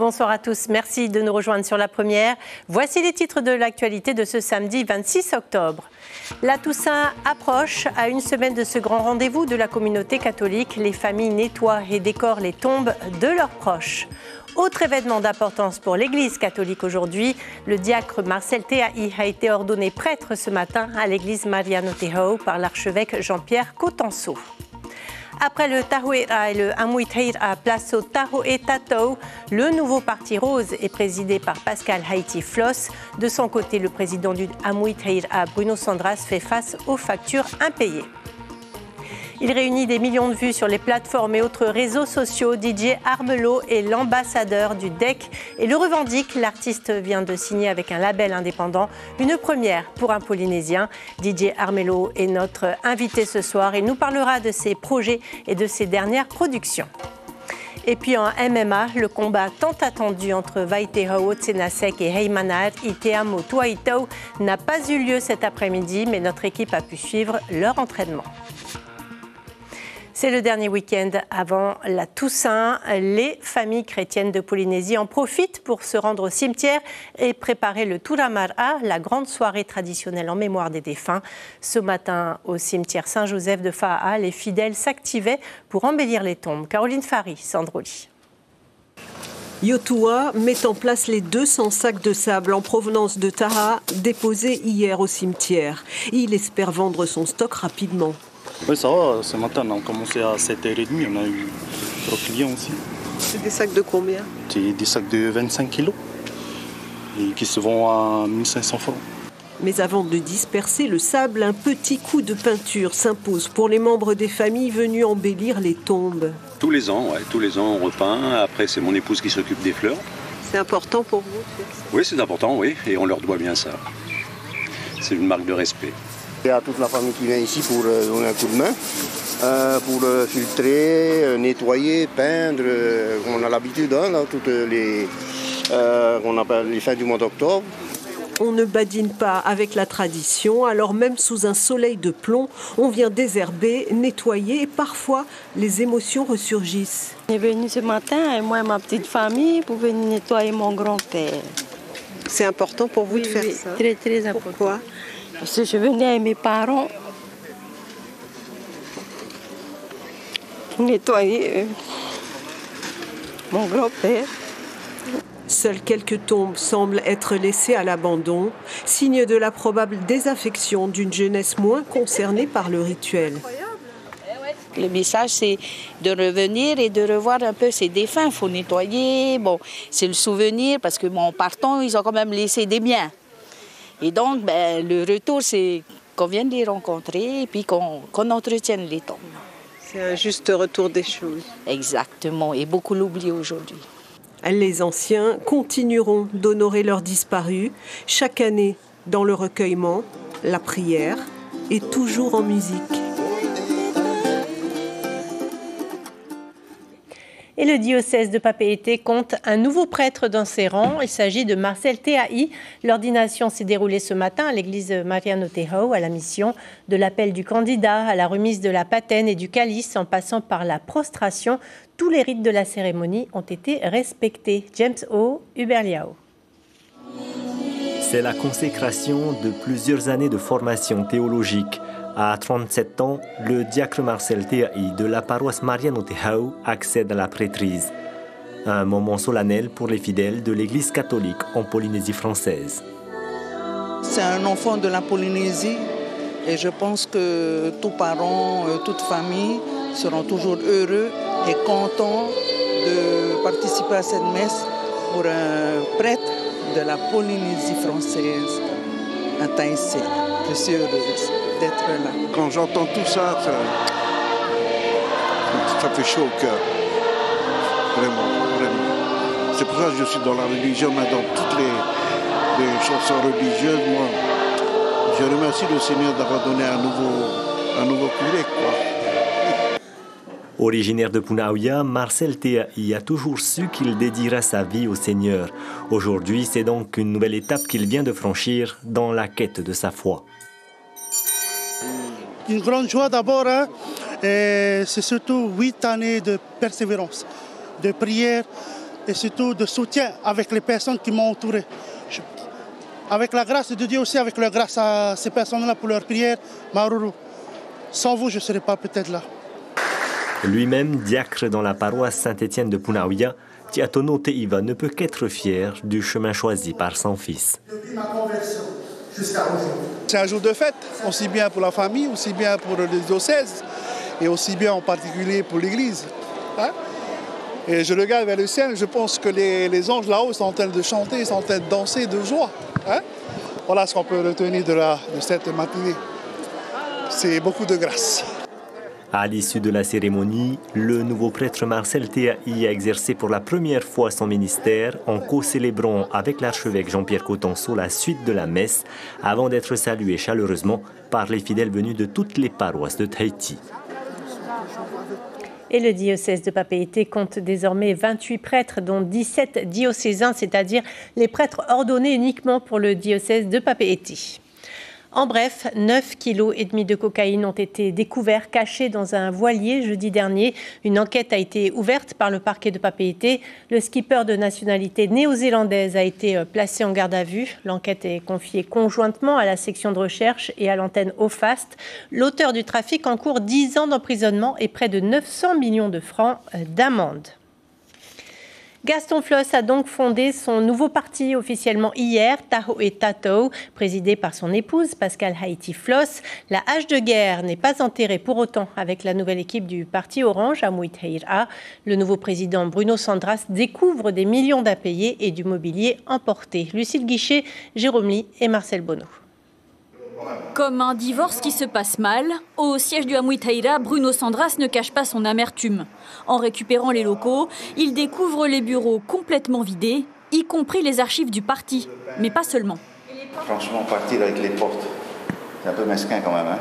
Bonsoir à tous. Merci de nous rejoindre sur La Première. Voici les titres de l'actualité de ce samedi 26 octobre. La Toussaint approche. À une semaine de ce grand rendez-vous de la communauté catholique, les familles nettoient et décorent les tombes de leurs proches. Autre événement d'importance pour l'Église catholique aujourd'hui, le diacre Marcel Théaï a été ordonné prêtre ce matin à l'église Mariano Tehau par l'archevêque Jean-Pierre Cotenceau. Après le Tahoeira et le Amuiteira Plaso Tahoe Tatou, le nouveau parti rose est présidé par Pascal Haïti Floss. De son côté, le président du Amuiteira, Bruno Sandras, fait face aux factures impayées. Il réunit des millions de vues sur les plateformes et autres réseaux sociaux. DJ Armelot est l'ambassadeur du DEC et le revendique. L'artiste vient de signer avec un label indépendant, une première pour un Polynésien. DJ Armelot est notre invité ce soir. Il nous parlera de ses projets et de ses dernières productions. Et puis en MMA, le combat tant attendu entre Vaitehau Tsenasek et Heimanat Iteamo Tuaitau n'a pas eu lieu cet après-midi, mais notre équipe a pu suivre leur entraînement. C'est le dernier week-end avant la Toussaint. Les familles chrétiennes de Polynésie en profitent pour se rendre au cimetière et préparer le Turamara, la grande soirée traditionnelle en mémoire des défunts. Ce matin, au cimetière Saint-Joseph de Faa'a, les fidèles s'activaient pour embellir les tombes. Caroline Fary, Sandroli. Yotua met en place les 200 sacs de sable en provenance de Taha déposés hier au cimetière. Il espère vendre son stock rapidement. Oui, ça va. Ce matin, on a commencé à 7h30. On a eu 3 clients aussi. C'est des sacs de combien? C'est des sacs de 25 kilos et qui se vendent à 1500 francs. Mais avant de disperser le sable, un petit coup de peinture s'impose pour les membres des familles venus embellir les tombes. Tous les ans, on repeint. Après, c'est mon épouse qui s'occupe des fleurs. C'est important pour vous? Oui, c'est important, oui. Et on leur doit bien ça. C'est une marque de respect. Il y a toute la famille qui vient ici pour donner un coup de main, pour filtrer, nettoyer, peindre. On a l'habitude, là, toutes on appelle les fins du mois d'octobre. On ne badine pas avec la tradition, alors même sous un soleil de plomb, on vient désherber, nettoyer et parfois les émotions ressurgissent. On est venu ce matin, et moi et ma petite famille, pour venir nettoyer mon grand-père. C'est important pour vous de faire ça? Très, très important. Pourquoi? Parce que je venais avec mes parents nettoyer mon grand-père. Seules quelques tombes semblent être laissées à l'abandon, signe de la probable désaffection d'une jeunesse moins concernée par le rituel. Le message, c'est de revenir et de revoir un peu ces défunts. Il faut nettoyer. Bon, c'est le souvenir parce que en partant, ils ont quand même laissé des biens. Et donc, le retour, c'est qu'on vienne les rencontrer et puis qu'on entretienne les tombes. C'est un juste retour des choses. Exactement, et beaucoup l'oublient aujourd'hui. Les anciens continueront d'honorer leurs disparus, chaque année dans le recueillement, la prière et toujours en musique. Et le diocèse de Papeete compte un nouveau prêtre dans ses rangs. Il s'agit de Marcel Théaï. L'ordination s'est déroulée ce matin à l'église Mariano Tehau, à la mission de l'appel du candidat, à la remise de la patène et du calice, en passant par la prostration. Tous les rites de la cérémonie ont été respectés. James O. Uberliao. C'est la consécration de plusieurs années de formation théologique. À 37 ans, le diacre Marcel Théaï de la paroisse Mariano Tehau accède à la prêtrise. Un moment solennel pour les fidèles de l'Église catholique en Polynésie française. C'est un enfant de la Polynésie et je pense que tous parents, toute famille seront toujours heureux et contents de participer à cette messe pour un prêtre de la Polynésie française, un Tahitien. Je suis heureuse d'être là. Quand j'entends tout ça, ça fait chaud au cœur. Vraiment, vraiment. C'est pour ça que je suis dans la religion, mais dans toutes les chansons religieuses, moi, je remercie le Seigneur d'avoir donné un nouveau curé, quoi. Originaire de Punaouia, Marcel Théaï a toujours su qu'il dédiera sa vie au Seigneur. Aujourd'hui, c'est donc une nouvelle étape qu'il vient de franchir dans la quête de sa foi. Une grande joie d'abord, et c'est surtout 8 années de persévérance, de prière, et surtout de soutien avec les personnes qui m'ont entouré. Avec la grâce de Dieu aussi, avec la grâce à ces personnes-là pour leur prière, Maruru. Sans vous, je ne serais pas peut-être là. Lui-même, diacre dans la paroisse Saint-Étienne de Punaouia, Tiatono Teiva ne peut qu'être fier du chemin choisi par son fils. C'est un jour de fête, aussi bien pour la famille, aussi bien pour le diocèse, et aussi bien en particulier pour l'Église. Et je regarde vers le ciel, je pense que les anges là-haut sont en train de chanter, sont en train de danser de joie. Voilà ce qu'on peut retenir de cette matinée. C'est beaucoup de grâce. À l'issue de la cérémonie, le nouveau prêtre Marcel Théai a exercé pour la première fois son ministère en co-célébrant avec l'archevêque Jean-Pierre Cotenceau la suite de la messe avant d'être salué chaleureusement par les fidèles venus de toutes les paroisses de Tahiti. Et le diocèse de Papeete compte désormais 28 prêtres, dont 17 diocésains, c'est-à-dire les prêtres ordonnés uniquement pour le diocèse de Papeete. En bref, 9,5 kg de cocaïne ont été découverts cachés dans un voilier jeudi dernier. Une enquête a été ouverte par le parquet de Papeete. Le skipper de nationalité néo-zélandaise a été placé en garde à vue. L'enquête est confiée conjointement à la section de recherche et à l'antenne OFAST. L'auteur du trafic encourt 10 ans d'emprisonnement et près de 900 millions de francs d'amende. Gaston Floss a donc fondé son nouveau parti officiellement hier, Taho et Tatou, présidé par son épouse Pascale Haïti Floss. La hache de guerre n'est pas enterrée pour autant avec la nouvelle équipe du parti Orange à Muiteira. Le nouveau président Bruno Sandras découvre des millions d'impayés et du mobilier emporté. Lucille Guichet, Jérôme Lee et Marcel Bonneau. Comme un divorce qui se passe mal, au siège du Amuitaira, Bruno Sandras ne cache pas son amertume. En récupérant les locaux, il découvre les bureaux complètement vidés, y compris les archives du parti, mais pas seulement. Franchement, partir avec les portes, c'est un peu mesquin quand même.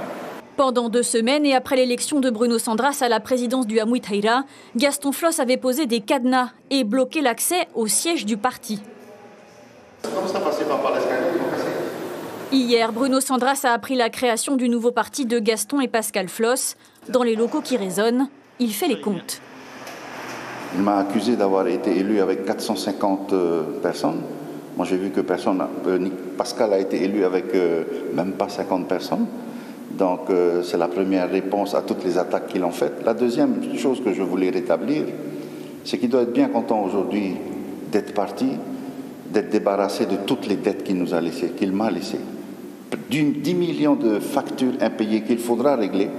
Pendant 2 semaines et après l'élection de Bruno Sandras à la présidence du Amuitaira, Gaston Floss avait posé des cadenas et bloqué l'accès au siège du parti. Comme ça, passer par l'escalier. Hier, Bruno Sandras a appris la création du nouveau parti de Gaston et Pascale Floss. Dans les locaux qui résonnent, il fait les comptes. Il m'a accusé d'avoir été élu avec 450 personnes. Moi, j'ai vu que Pascal a été élu avec même pas 50 personnes. Donc, c'est la première réponse à toutes les attaques qu'ils ont faites. La deuxième chose que je voulais rétablir, c'est qu'il doit être bien content aujourd'hui d'être parti, d'être débarrassé de toutes les dettes qu'il nous a laissées, qu'il m'a laissées. 10 millions de factures impayées qu'il faudra régler.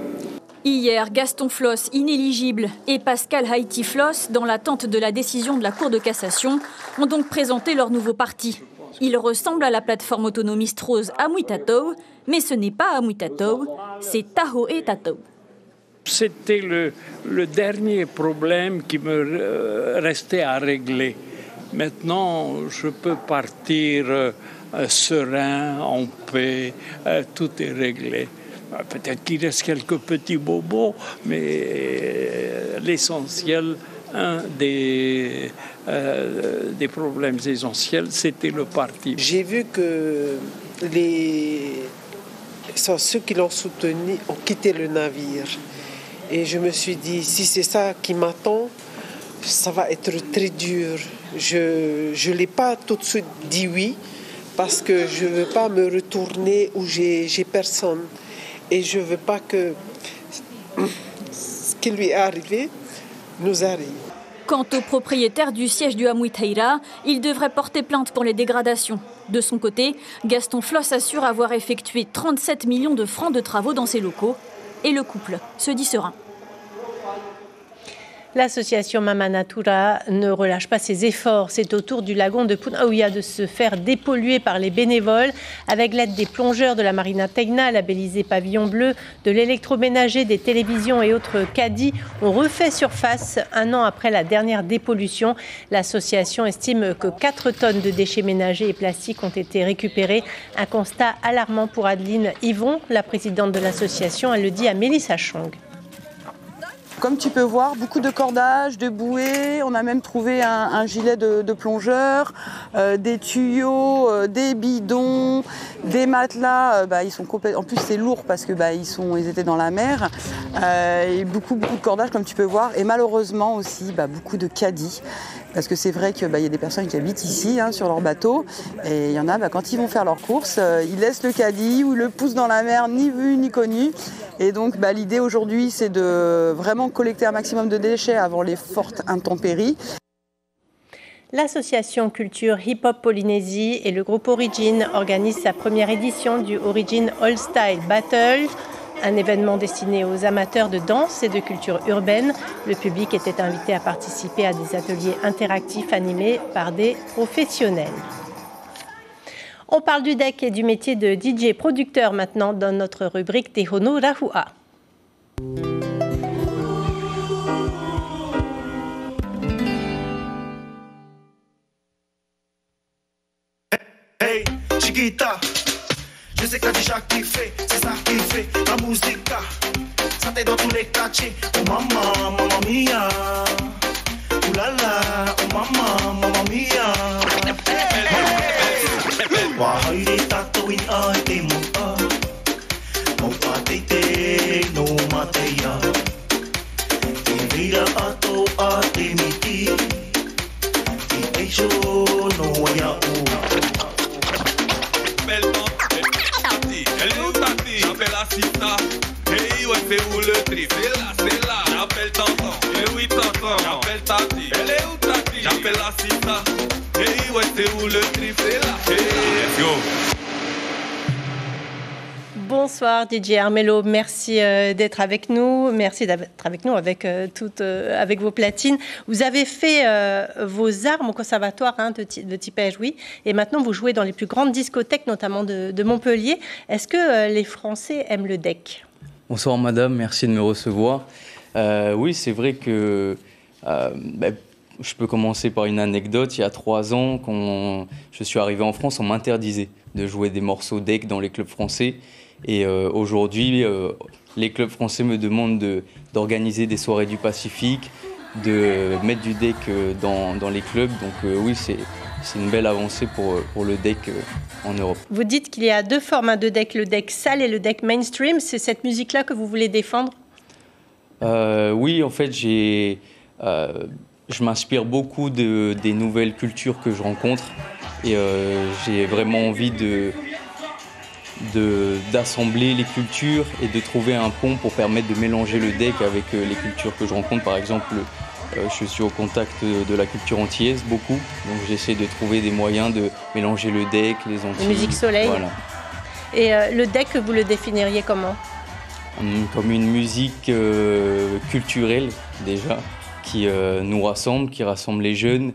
Hier, Gaston Floss, inéligible, et Pascale Haïti Floss, dans l'attente de la décision de la Cour de cassation, ont donc présenté leur nouveau parti. Il ressemble à la plateforme autonomiste rose Amuitatou, mais ce n'est pas Amuitatou, c'est Taho et Tatou. C'était le dernier problème qui me restait à régler. Maintenant, je peux partir serein, en paix, tout est réglé. Peut-être qu'il reste quelques petits bobos, mais l'essentiel, un des problèmes essentiels, c'était le parti. J'ai vu que ceux qui l'ont soutenu ont quitté le navire. Et je me suis dit, si c'est ça qui m'attend, ça va être très dur. Je ne l'ai pas tout de suite dit oui, parce que je ne veux pas me retourner où j'ai personne. Et je ne veux pas que ce qui lui est arrivé nous arrive. Quant au propriétaire du siège du Amuitaira, il devrait porter plainte pour les dégradations. De son côté, Gaston Floss assure avoir effectué 37 millions de francs de travaux dans ses locaux. Et le couple se dit serein. L'association Mama Natura ne relâche pas ses efforts. C'est au tour du lagon de Punaouia de se faire dépolluer par les bénévoles avec l'aide des plongeurs de la Marina Tegna, labellisé Pavillon Bleu, de l'électroménager, des télévisions et autres caddies. On refait surface 1 an après la dernière dépollution. L'association estime que 4 tonnes de déchets ménagers et plastiques ont été récupérés. Un constat alarmant pour Adeline Yvon, la présidente de l'association. Elle le dit à Mélissa Chong. Comme tu peux voir, beaucoup de cordages, de bouées. On a même trouvé un gilet de plongeur, des tuyaux, des bidons, des matelas. Ils sont en plus, c'est lourd parce que ils étaient dans la mer. Et beaucoup de cordages, comme tu peux voir. Et malheureusement aussi, beaucoup de caddies. Parce que c'est vrai qu'il y a des personnes qui habitent ici, sur leur bateau. Et il y en a, quand ils vont faire leurs courses, ils laissent le caddie ou ils le poussent dans la mer, ni vu ni connu. Et donc, l'idée aujourd'hui, c'est de vraiment collecter un maximum de déchets avant les fortes intempéries. L'association Culture Hip Hop Polynésie et le groupe Origin organisent sa première édition du Origin All Style Battle, un événement destiné aux amateurs de danse et de culture urbaine. Le public était invité à participer à des ateliers interactifs animés par des professionnels. On parle du deck et du métier de DJ producteur maintenant dans notre rubrique Tehono Rahua. Hey, Chiquita, je sais que t'as déjà kiffé, c'est ça qui fait la musique. Ça t'est dans tous les quartiers. Oh maman, mamma mia. Ouh là là, oh maman, mamma mia. Wahai tato in ai te muta. No pate te, no mateia. Te vira ato a te miti. Te eijo no waya u. Elle est où Tati? J'appelle Assista. Hey, ouais, c'est où le trip? C'est là, j'appelle Tonton. Eh oui, Tonton, j'appelle Tati. Elle est où Tati? J'appelle Assista. Hey, ouais, c'est où le trip? C'est là. Hey, let's go. Bonsoir DJ Armello, merci d'être avec nous. Merci d'être avec nous avec vos platines. Vous avez fait vos armes au conservatoire de Tipège, oui. Et maintenant, vous jouez dans les plus grandes discothèques, notamment de Montpellier. Est-ce que les Français aiment le deck? Bonsoir madame, merci de me recevoir. Oui, c'est vrai que je peux commencer par une anecdote. Il y a 3 ans, quand je suis arrivé en France, on m'interdisait de jouer des morceaux deck dans les clubs français. Et aujourd'hui, les clubs français me demandent d'organiser des soirées du Pacifique, de mettre du deck dans les clubs. Donc oui, c'est une belle avancée pour le deck en Europe. Vous dites qu'il y a 2 formats de deck, le deck sale et le deck mainstream. C'est cette musique-là que vous voulez défendre? Oui, en fait, je m'inspire beaucoup des nouvelles cultures que je rencontre. Et j'ai vraiment envie d'assembler les cultures et de trouver un pont pour permettre de mélanger le deck avec les cultures que je rencontre. Par exemple, je suis au contact de la culture antillaise beaucoup, donc j'essaie de trouver des moyens de mélanger le deck, les Antilles. La musique soleil. Voilà. Et le deck, vous le définiriez comment? Comme une musique culturelle déjà, qui nous rassemble, qui rassemble les jeunes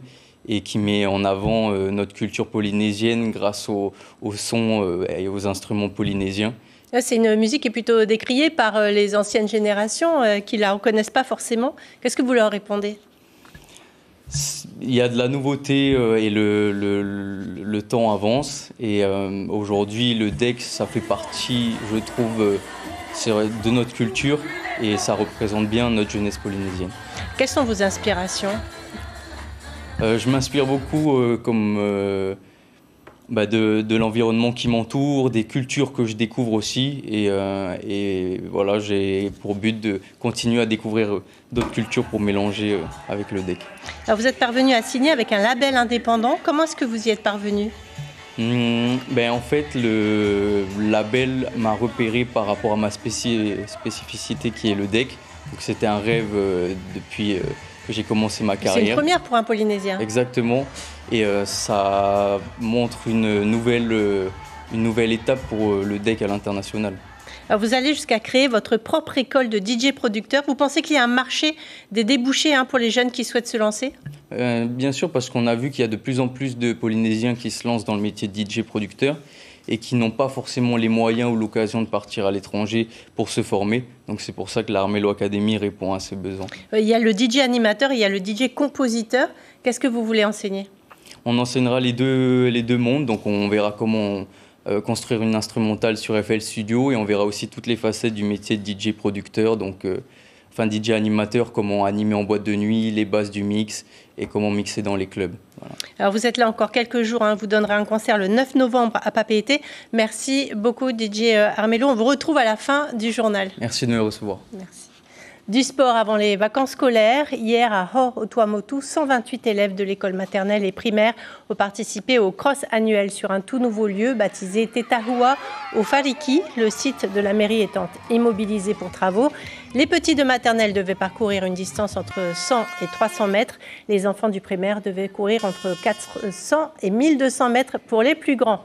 et qui met en avant notre culture polynésienne grâce au son et aux instruments polynésiens. C'est une musique qui est plutôt décriée par les anciennes générations qui ne la reconnaissent pas forcément. Qu'est-ce que vous leur répondez? Il y a de la nouveauté et le temps avance. Et aujourd'hui, le deck, ça fait partie, je trouve, de notre culture et ça représente bien notre jeunesse polynésienne. Quelles sont vos inspirations? Je m'inspire beaucoup de l'environnement qui m'entoure, des cultures que je découvre aussi. Et voilà, j'ai pour but de continuer à découvrir d'autres cultures pour mélanger avec le deck. Alors vous êtes parvenu à signer avec un label indépendant. Comment est-ce que vous y êtes parvenu? En fait, le label m'a repéré par rapport à ma spécificité qui est le deck. Donc c'était un rêve depuis que j'ai commencé ma carrière. C'est une première pour un Polynésien. Exactement. Et ça montre une nouvelle étape pour le deck à l'international. Alors vous allez jusqu'à créer votre propre école de DJ producteur. Vous pensez qu'il y a un marché, des débouchés pour les jeunes qui souhaitent se lancer? Bien sûr, parce qu'on a vu qu'il y a de plus en plus de Polynésiens qui se lancent dans le métier de DJ producteur et qui n'ont pas forcément les moyens ou l'occasion de partir à l'étranger pour se former. Donc c'est pour ça que l'Armello Academy répond à ces besoins. Il y a le DJ animateur, il y a le DJ compositeur. Qu'est-ce que vous voulez enseigner? On enseignera les deux mondes, donc on verra comment construire une instrumentale sur FL Studio et on verra aussi toutes les facettes du métier de DJ producteur. Donc enfin DJ animateur, comment animer en boîte de nuit, les bases du mix et comment mixer dans les clubs. Voilà. Alors vous êtes là encore quelques jours, vous donnerez un concert le 9 novembre à Papeete. Merci beaucoup DJ Armello, on vous retrouve à la fin du journal. Merci de me recevoir. Merci. Du sport avant les vacances scolaires. Hier à Hor-Otuamotu, 128 élèves de l'école maternelle et primaire ont participé au cross annuel sur un tout nouveau lieu baptisé Tetahua au Fariki, le site de la mairie étant immobilisé pour travaux. Les petits de maternelle devaient parcourir une distance entre 100 et 300 mètres. Les enfants du primaire devaient courir entre 400 et 1200 mètres pour les plus grands.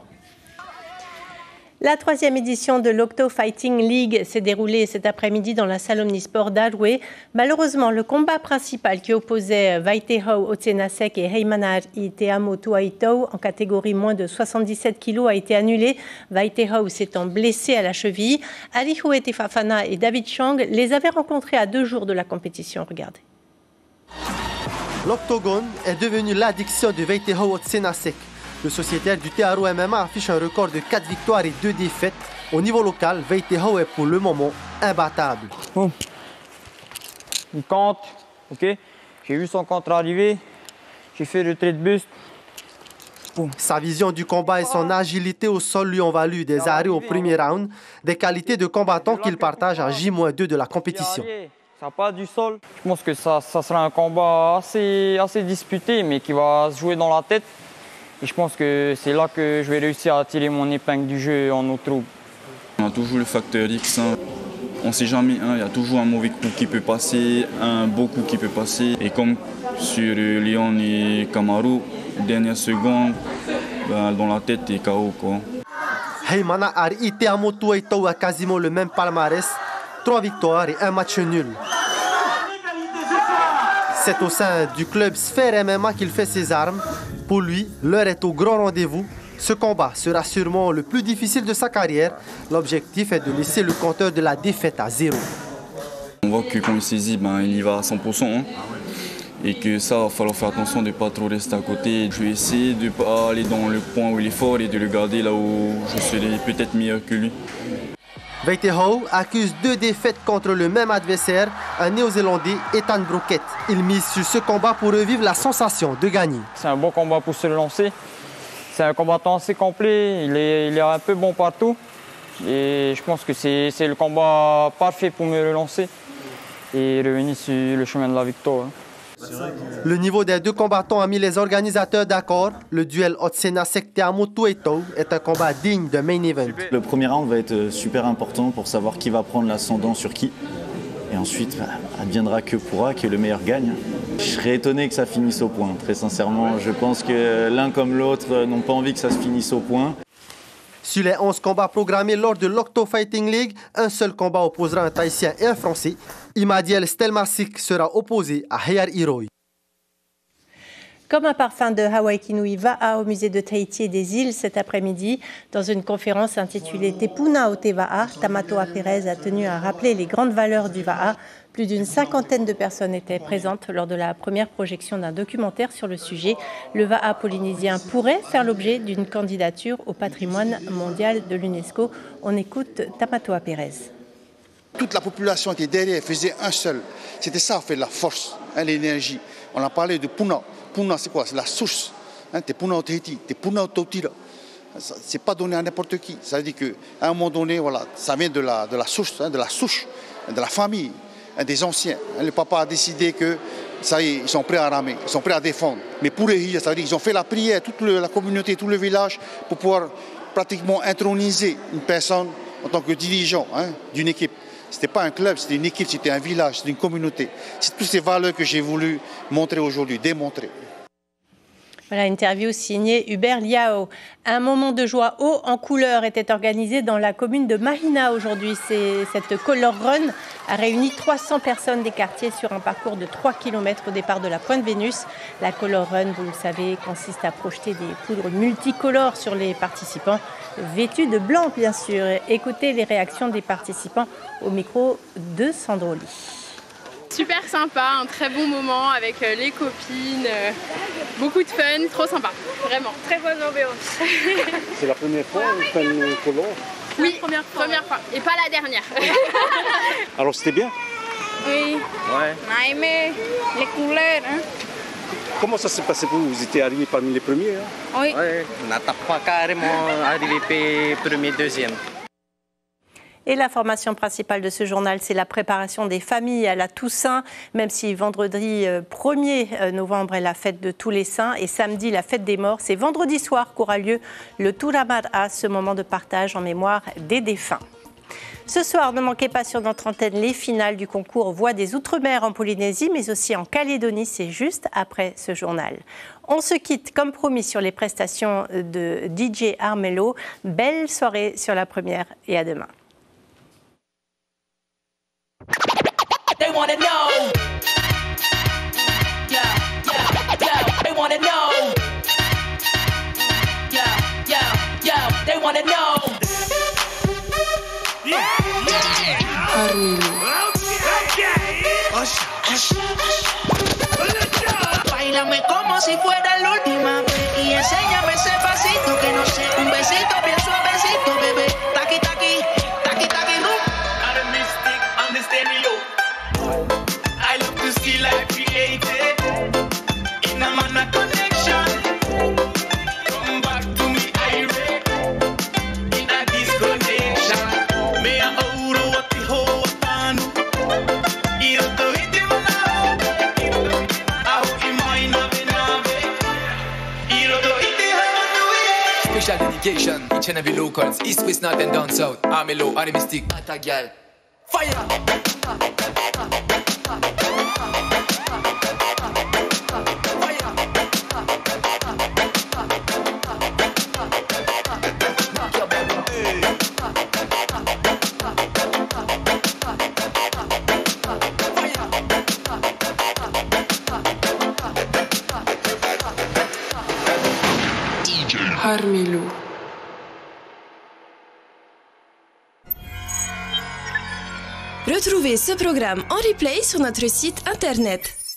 La 3e édition de l'Octo Fighting League s'est déroulée cet après-midi dans la salle omnisport d'Arwe. Malheureusement, le combat principal qui opposait Vaitehau Otsenasek et Heimana Iteamo Tuaitau en catégorie moins de 77 kg a été annulé. Vaitehau s'étant blessé à la cheville. Alihue Tefafana et David Chang les avaient rencontrés à 2 jours de la compétition. Regardez. L'octogone est devenu l'addiction de Vaitehau Otsenasek. Le sociétaire du TRO MMA affiche un record de 4 victoires et 2 défaites. Au niveau local, Vaitehau est pour le moment imbattable. Il compte, ok. J'ai vu son contre arriver, j'ai fait le trait de buste. Sa vision du combat et son agilité au sol lui ont valu des arrêts au premier round, des qualités de combattant qu'il partage en J-2 de la compétition. Ça part du sol. Je pense que ça sera un combat assez disputé, mais qui va se jouer dans la tête. Et je pense que c'est là que je vais réussir à tirer mon épingle du jeu en nos troubles. On a toujours le facteur X. On ne sait jamais, il y a toujours un mauvais coup qui peut passer, un beau coup qui peut passer. Et comme sur Léon et Kamaru, dernière seconde, dans la tête et KO. Heimana Iteamo Tuaitau a quasiment le même palmarès, 3 victoires et 1 match nul. C'est au sein du club Sphère MMA qu'il fait ses armes. Pour lui, l'heure est au grand rendez-vous. Ce combat sera sûrement le plus difficile de sa carrière. L'objectif est de laisser le compteur de la défaite à 0. On voit que quand il saisit, il y va à 100%. Et que ça, il va falloir faire attention de ne pas trop rester à côté. Je vais essayer de ne pas aller dans le point où il est fort et de le garder là où je serai peut-être meilleur que lui. Vaitehau accuse 2 défaites contre le même adversaire, un néo-zélandais, Ethan Brockett. Il mise sur ce combat pour revivre la sensation de gagner. C'est un bon combat pour se lancer. C'est un combattant assez complet, il est un peu bon partout. Et je pense que c'est le combat parfait pour me relancer et revenir sur le chemin de la victoire. Le niveau des 2 combattants a mis les organisateurs d'accord. Le duel Otsenasek Teamo Tuaitau est un combat digne de main event. Le premier round va être super important pour savoir qui va prendre l'ascendant sur qui. Et ensuite, adviendra que pourra, que le meilleur gagne. Je serais étonné que ça finisse au point. Très sincèrement, je pense que l'un comme l'autre n'ont pas envie que ça se finisse au point. Sur les 11 combats programmés lors de l'Octo Fighting League, un seul combat opposera un Tahitien et un Français. Imadiel Stelmarsik sera opposé à Heyar Hiroi. Comme un parfum de Hawaii Kinui va au musée de Tahiti et des îles cet après-midi. Dans une conférence intitulée Tepuna o Te Va'a, Tamatoa Pérez a tenu à rappeler les grandes valeurs du Va'a. Plus d'une 50aine de personnes étaient présentes lors de la première projection d'un documentaire sur le sujet. Le Va'a polynésien pourrait faire l'objet d'une candidature au patrimoine mondial de l'UNESCO. On écoute Tamatoa Pérez. Toute la population qui est derrière faisait un seul. C'était ça, en fait, la force, l'énergie. On a parlé de Puna. Puna, c'est quoi? C'est la source. T'es Puna au Tahiti, t'es Puna au Tautira. C'est pas donné à n'importe qui. Ça veut dire qu'à un moment donné, voilà, ça vient de la source, de la souche, de la famille, des anciens. Le papa a décidé que ça y est, ils sont prêts à ramer, ils sont prêts à défendre. Mais pour les ça veut dire qu'ils ont fait la prière, toute la communauté, tout le village, pour pouvoir pratiquement introniser une personne en tant que dirigeant d'une équipe. Ce n'était pas un club, c'était une équipe, c'était un village, c'était une communauté. C'est toutes ces valeurs que j'ai voulu montrer aujourd'hui, démontrer. Voilà, interview signée Hubert Liao. Un moment de joie haut en couleur était organisé dans la commune de Mahina aujourd'hui. Cette Color Run a réuni 300 personnes des quartiers sur un parcours de 3 km au départ de la Pointe Vénus. La Color Run, vous le savez, consiste à projeter des poudres multicolores sur les participants, vêtus de blanc bien sûr. Écoutez les réactions des participants au micro de Sandroli. Super sympa, un très bon moment avec les copines, beaucoup de fun, trop sympa, vraiment. Très bonne ambiance. C'est la première fois que vous faites une color? Oui, première fois, et pas la dernière. Alors c'était bien? Oui. Ouais. On a aimé les couleurs. Hein. Comment ça s'est passé pour vous? Vous étiez arrivé parmi les premiers, hein? Oui. Ouais. On n'a pas carrément arrivé premier, deuxième. Et la formation principale de ce journal, c'est la préparation des familles à la Toussaint, même si vendredi 1er novembre est la fête de tous les saints et samedi la fête des morts. C'est vendredi soir qu'aura lieu le Touramara, ce moment de partage en mémoire des défunts. Ce soir, ne manquez pas sur notre antenne les finales du concours Voix des Outre-mer en Polynésie, mais aussi en Calédonie, c'est juste après ce journal. On se quitte comme promis sur les prestations de DJ Armello. Belle soirée sur la première et à demain. They wanna know. Yeah, yeah, yeah. They wanna know. Yeah, yeah, yeah. They wanna know. Yeah, Báilame como si fuera la última vez y enséñame ese pasito que no sé, un besito bien suavecito, bebé. Taqui, taqui, taqui, taqui, I love to see life created in a manner connection. Come back to me, irate in a disconnection. Me a ouro what the whole pan. Iro to hit him now. I hope you mind nave nave. Iro to hit him. Special dedication, each and every locals, east, west, north and down south. Armello, Animistic, Atagal. Fire! Armello. Retrouvez ce programme en replay sur notre site internet.